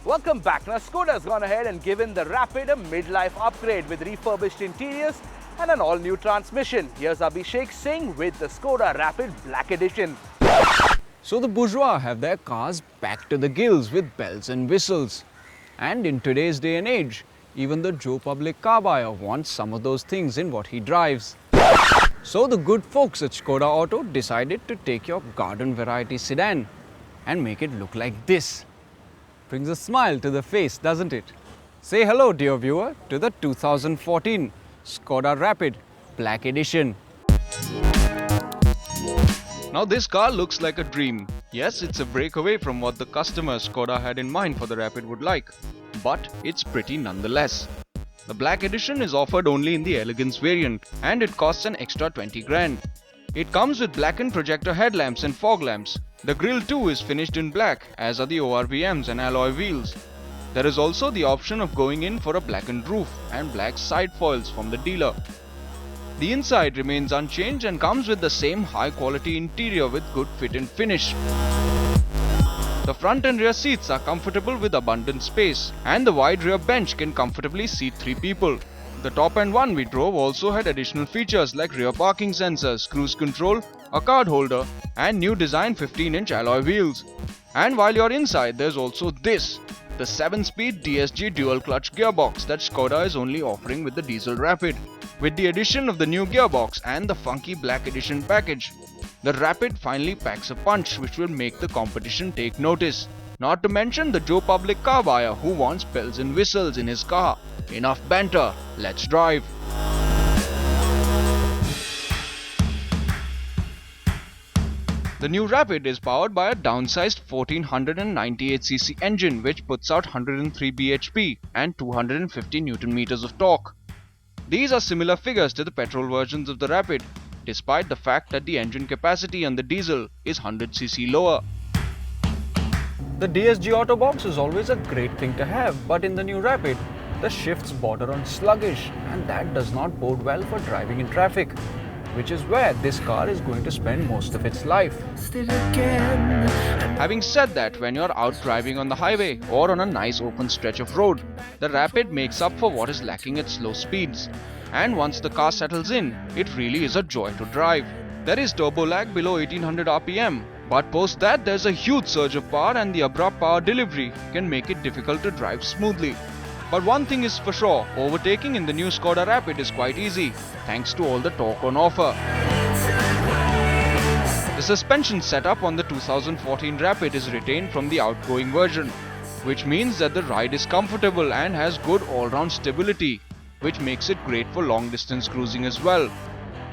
Welcome back. Now, Skoda has gone ahead and given the Rapid a mid-life upgrade with refurbished interiors and an all-new transmission. Here's Abhishek Singh with the Skoda Rapid Black Edition. So the bourgeois have their cars packed to the gills with bells and whistles. And in today's day and age, even the Joe Public car buyer wants some of those things in what he drives. So the good folks at Skoda Auto decided to take your garden variety sedan and make it look like this. Brings a smile to the face, doesn't it? Say hello, dear viewer, to the 2014 Skoda Rapid Black Edition. Now this car looks like a dream. Yes, it's a breakaway from what the customer Skoda had in mind for the Rapid would like. But it's pretty nonetheless. The Black Edition is offered only in the Elegance variant and it costs an extra 20 grand. It comes with blackened projector headlamps and fog lamps. The grille too is finished in black, as are the ORVMs and alloy wheels. There is also the option of going in for a blackened roof and black side foils from the dealer. The inside remains unchanged and comes with the same high quality interior with good fit and finish. The front and rear seats are comfortable with abundant space, and the wide rear bench can comfortably seat 3 people. The top end one we drove also had additional features like rear parking sensors, cruise control, a card holder, and new design 15-inch alloy wheels. And while you're inside, there's also this, the 7-speed DSG dual clutch gearbox that Skoda is only offering with the diesel Rapid. With the addition of the new gearbox and the funky Black Edition package, the Rapid finally packs a punch which will make the competition take notice. Not to mention the Joe Public car buyer who wants bells and whistles in his car. Enough banter, let's drive. The new Rapid is powered by a downsized 1498cc engine which puts out 103 bhp and 250 Nm of torque. These are similar figures to the petrol versions of the Rapid, despite the fact that the engine capacity on the diesel is 100cc lower. The DSG Auto Box is always a great thing to have, but in the new Rapid, the shifts border on sluggish, and that does not bode well for driving in traffic, which is where this car is going to spend most of its life. Having said that, when you're out driving on the highway or on a nice open stretch of road, the Rapid makes up for what is lacking at slow speeds. And once the car settles in, it really is a joy to drive. There is turbo lag below 1800 RPM, but post that there's a huge surge of power and the abrupt power delivery can make it difficult to drive smoothly. But one thing is for sure, overtaking in the new Skoda Rapid is quite easy, thanks to all the torque on offer. The suspension setup on the 2014 Rapid is retained from the outgoing version, which means that the ride is comfortable and has good all-round stability, which makes it great for long-distance cruising as well.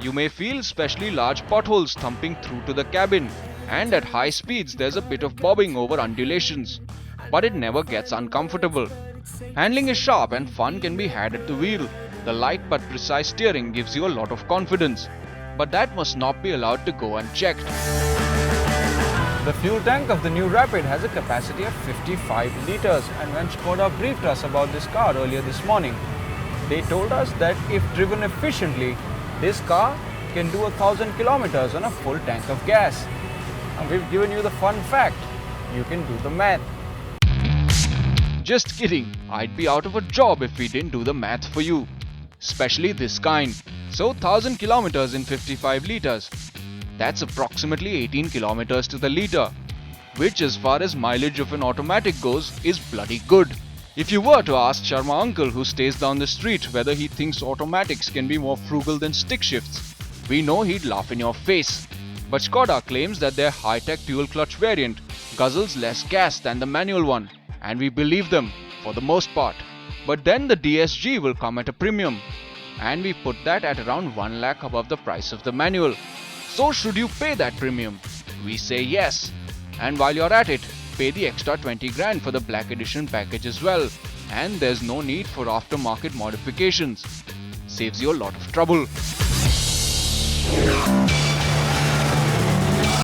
You may feel especially large potholes thumping through to the cabin, and at high speeds there's a bit of bobbing over undulations, but it never gets uncomfortable. Handling is sharp and fun can be had at the wheel. The light but precise steering gives you a lot of confidence, but that must not be allowed to go unchecked. The fuel tank of the new Rapid has a capacity of 55 litres, and when Skoda briefed us about this car earlier this morning, they told us that if driven efficiently, this car can do 1000 kilometers on a full tank of gas. And we've given you the fun fact. You can do the math. Just kidding. I'd be out of a job if we didn't do the math for you. Especially this kind. So 1000 kilometers in 55 litres. That's approximately 18 kilometers to the litre, which as far as mileage of an automatic goes is bloody good. If you were to ask Sharma uncle who stays down the street whether he thinks automatics can be more frugal than stick shifts, we know he'd laugh in your face. But Skoda claims that their high-tech dual clutch variant guzzles less gas than the manual one, and we believe them for the most part. But then the DSG will come at a premium, and we put that at around 1 lakh above the price of the manual. So should you pay that premium? We say yes. And while you're at it, pay the extra 20 grand for the Black Edition package as well, and there's no need for aftermarket modifications. Saves you a lot of trouble.